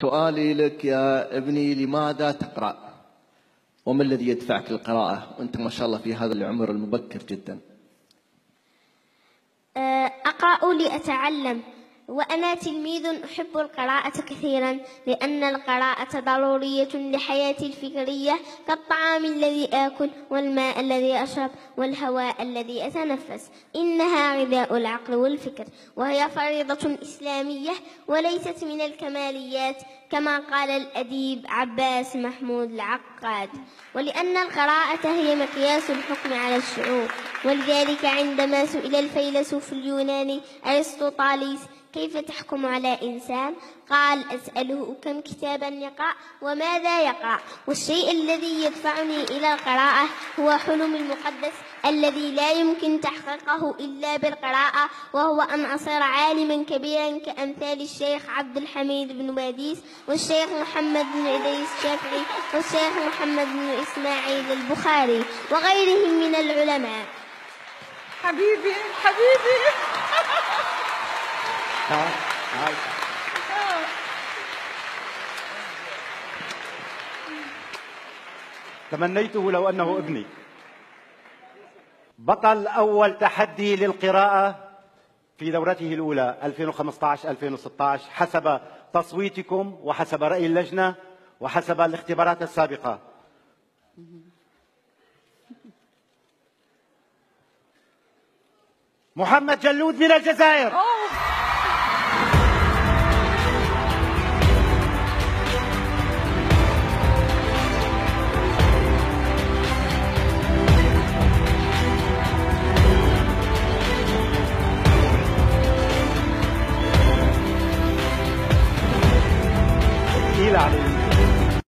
سؤالي لك يا ابني، لماذا تقرأ؟ وما الذي يدفعك للقراءة وأنت ما شاء الله في هذا العمر المبكر جدا؟ أقرأ لأتعلم، وأنا تلميذ أحب القراءة كثيرا، لأن القراءة ضرورية لحياتي الفكرية كالطعام الذي آكل والماء الذي أشرب والهواء الذي أتنفس. إنها غذاء العقل والفكر، وهي فريضة إسلامية وليست من الكماليات كما قال الأديب عباس محمود العقاد. ولأن القراءة هي مقياس الحكم على الشعوب، ولذلك عندما سئل الفيلسوف اليوناني أرسطوطاليس كيف تحكم على إنسان، قال: أسأله كم كتابا يقرأ وماذا يقرأ. والشيء الذي يدفعني إلى القراءة هو حلمي المقدس الذي لا يمكن تحقيقه إلا بالقراءة، وهو أن أصير عالما كبيرا كأمثال الشيخ عبد الحميد بن باديس والشيخ محمد بن إدريس الشافعي والشيخ محمد بن إسماعيل البخاري وغيرهم من العلماء. حبيبي حبيبي. تمنيته لو أنه ابني. بطل أول تحدي للقراءة في دورته الأولى 2015-2016 حسب تصويتكم وحسب رأي اللجنة وحسب الاختبارات السابقة. محمد جلود من الجزائر. ثقيلة عليه.